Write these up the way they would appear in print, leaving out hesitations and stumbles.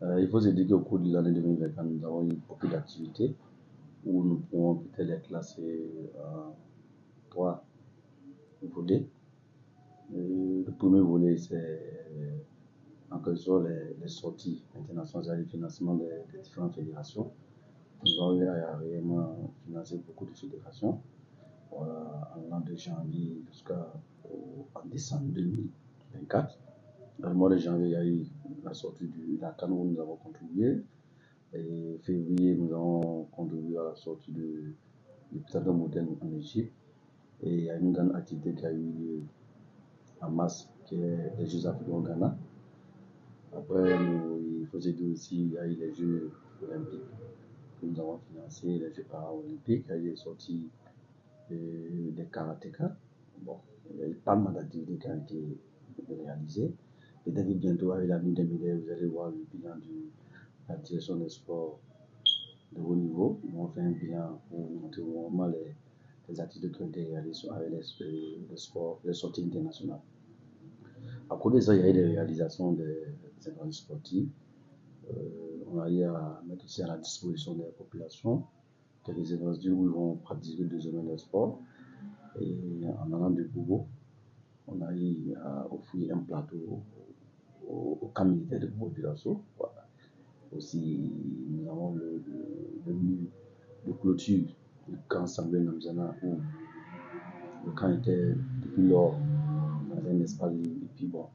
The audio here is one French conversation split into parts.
Il faut se dire qu'au cours de l'année 2024, nous avons eu beaucoup d'activités où nous pouvons peut-être les classer en 3 volets. Le premier volet, c'est en quelque sorte les sorties internationales et le financement des différentes fédérations. Nous avons réellement financé beaucoup de fédérations. Voilà, en l'an de janvier jusqu'à décembre 2024. Dans le mois de janvier, il y a eu la sortie du Dakar où nous avons contribué. Et février, nous avons contribué à la sortie du Stade moderne en Égypte. Et il y a une grande activité qui a eu lieu en mars, qui est les Jeux africains au Ghana. Après, il faut se dire aussi qu'il y a eu les Jeux olympiques que nous avons financés, les Jeux paralympiques, il y a eu les sorties des karatékas. Bon, il y a eu pas mal d'activités qui ont été réalisées. Peut-être bientôt, avec la nuit des médailles, vous allez voir le bilan de la direction des sports de haut niveau. Ils vont faire un bilan pour montrer vraiment les activités qui ont été réalisées avec les sorties internationales. À côté de ça, il y a eu des réalisations des événements sportifs. On a eu à mettre aussi à la disposition des populations quelques événements où ils vont pratiquer des événements de sport. Et en allant de Bobo, on a eu à offrir un plateau au camp militaire de Bobo Dioulasso. Voilà. Aussi, nous avons le mur de clôture du camp Samuel Namzana où le camp était depuis lors dans un espace libre. Et puis bon,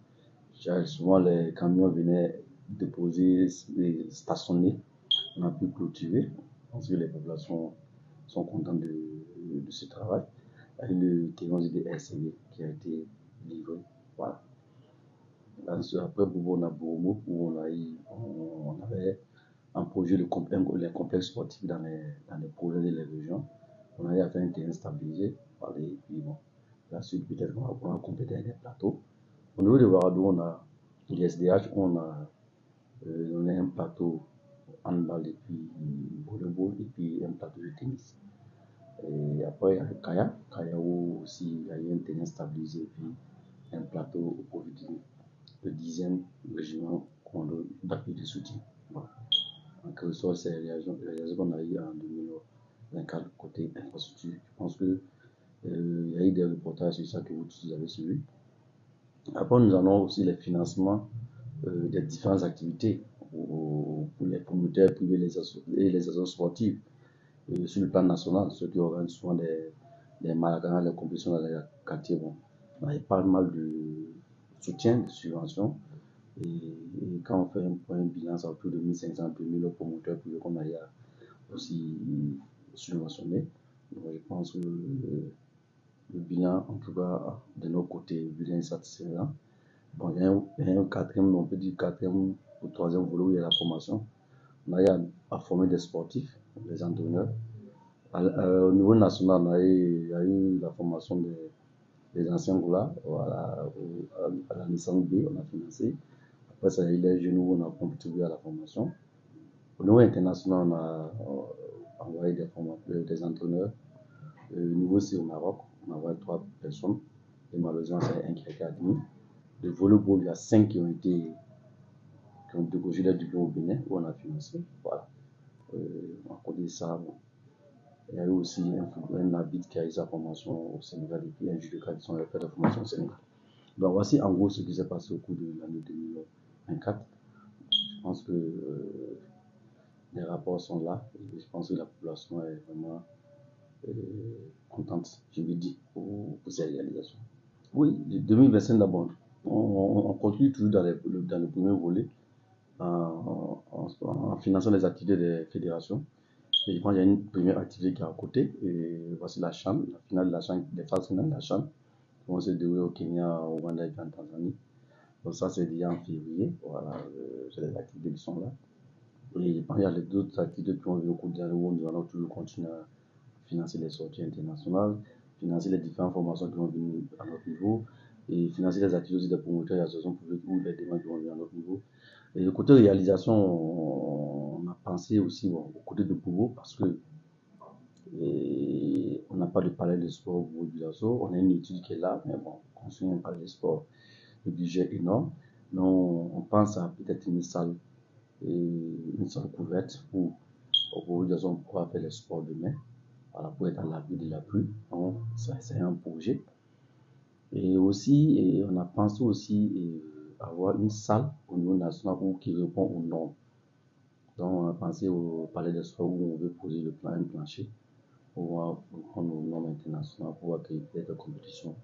souvent les camions venaient déposer et stationner. On a pu clôturer parce que les populations sont contentes de ce travail. Avec le terrain de RCV qui a été livré. Voilà. Après, Bobo, on a Bourmo où on avait un projet de les complexes sportifs dans les projets de la région. On a eu à faire un terrain stabilisé. Voilà, et puis bon, la suite, peut-être qu'on va compléter avec des plateaux. Au niveau de Varadou, on a l'ISDH, on a donné un plateau handball et puis volleyball et puis un plateau de tennis. Et après, il y a le Kaya où aussi il y a eu un terrain stabilisé et puis un plateau au profit du 10e régiment d'appui de soutien. Voilà. En quelque sorte, c'est les réalisations qu'on a eues en 2024 côté infrastructure. Je pense qu'il y a eu des reportages sur ça que vous tous avez suivis. Après, nous avons aussi les financements des différentes activités pour les promoteurs privés et les associations sportives. Sur le plan national, ceux qui organisent souvent des marathons, les compétitions dans les quartiers, bon, on a pas mal de soutien, de subventions. Et quand on fait un bilan, c'est autour de 1500 2000 promoteurs privés qu'on a aussi subventionnés. Donc, je pense que le bilan, en tout cas, de nos côtés, le bilan est satisfaisant. Bon, il y a un quatrième, on peut dire quatrième ou troisième volet où il y a la formation. On a eu à former des sportifs, des entraîneurs. Au niveau national, il y a eu la formation des anciens goulas, voilà, à la licence B, on a financé. Après, ça, il y a eu les jeunes où on a contribué à la formation. Au niveau international, on a envoyé des entraîneurs. Au niveau C au Maroc, on a envoyé 3 personnes. Et malheureusement, c'est un qui a été admis. Le volleyball, il y a 5 qui ont décroché leur diplôme au Bénin, où on a financé. Voilà. À côté de ça, bon, il y a eu aussi un arbitre qui a eu sa formation au Sénégal et puis un judoka qui sont fait de formation au Sénégal. Donc voici en gros ce qui s'est passé au cours de l'année 2024. Je pense que les rapports sont là et je pense que la population est vraiment contente, je veux dire, pour ces réalisations. Oui, 2025 d'abord, on continue toujours dans le premier volet en finançant les activités des fédérations. Et je pense qu'il y a une première activité qui est à côté. Et voici la CHAN, la finale de la CHAN, les phases finales de la CHAN, qui vont se dérouler au Kenya, au Rwanda et en Tanzanie. Donc ça, c'est déjà en février. Voilà, c'est les activités qui sont là. Et je pense qu'il y a d'autres activités qui vont venir au cours de l'année où nous allons toujours continuer à financer les sorties internationales, financer les différentes formations qui vont venir à notre niveau, et financer les activités aussi des promoteurs et associations publiques ou les demandes qui vont venir à notre niveau. Et le côté réalisation, on a pensé aussi au côté de Bobo parce que on n'a pas de palais de sport au Bobo Dioulasso. On a une étude qui est là, mais bon, construire un palais de sport, le budget est énorme. Donc, on pense à peut-être une salle une salle couverte pour pouvoir faire les sports demain, voilà, pour être à l'abri de la pluie. Donc, c'est un projet. Et aussi, on a pensé aussi avoir une salle au niveau national qui répond aux normes. Donc, on a pensé au palais des sports où on veut poser un plancher pour prendre nos normes internationales pour accueillir des compétitions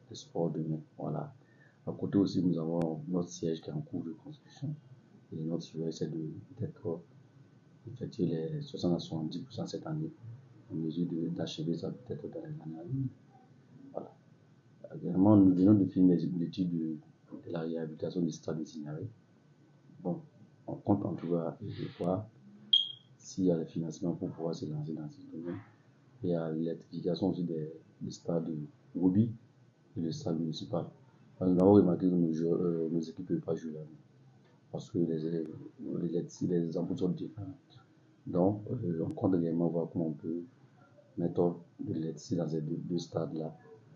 de sport demain. Voilà. À côté aussi, nous avons notre siège qui est en cours de construction. Et notre souhait, c'est d'effectuer les 60 à 70% cette année, en mesure d'achever ça peut-être dans les années à venir. Voilà. Également, nous venons de finir l'étude de la réhabilitation du stade de Signaret. Bon, on compte en tout cas voir s'il y a le financement pour pouvoir se lancer dans ce domaine. Il y a l'électrification aussi des stades de Ruby et le stade municipal. Nous avons remarqué que nos équipes ne peuvent pas jouer là parce que les ampoules sont différentes. Donc, on compte également voir comment on peut mettre de l'électricité dans ces deux stades-là,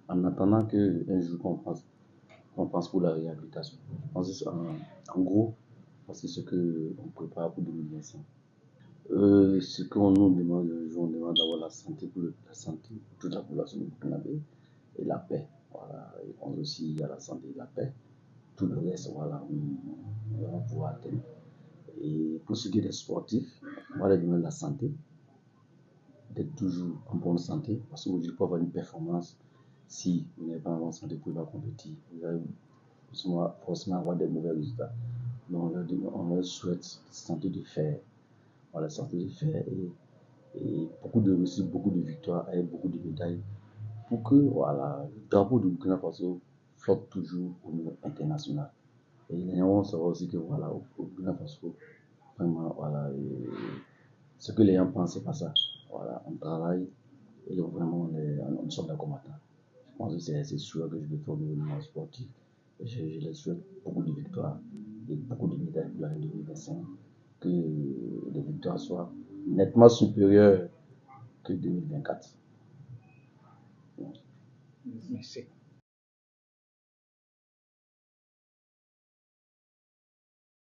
en attendant qu'un jour on pense pour la réhabilitation. Je pense que en gros, c'est ce qu'on prépare pour 2025. Ce qu'on nous demande, on demande d'avoir la santé pour toute la population burkinabé et la paix. Voilà, et on aussi il y a la santé et la paix. Tout le reste, voilà, on va pouvoir atteindre. Et pour ce qui est des sportifs, on va leur demander la santé, d'être toujours en bonne santé, parce qu'aujourd'hui, pour avoir une performance, si vous n'êtes pas en bonne santé, vous ne pouvez pas compétir. Vous allez forcément avoir des mauvais résultats. Donc, on leur souhaite santé de fer. Voilà, santé de fer et beaucoup de réussites, beaucoup de victoires et beaucoup de médailles pour que voilà, le drapeau de Burkina Faso flotte toujours au niveau international. Et les gens savoir aussi que voilà, au Burkina Faso, vraiment, voilà, ce que les gens pensent, c'est pas ça. Voilà, on travaille et vraiment, nous sommes des combattants. Je pense que c'est sûr que je vais faire au niveau sportif. Je les souhaite beaucoup de victoires et beaucoup de médailles pour l'année 2025. Que les victoires soient nettement supérieures que 2024. Merci.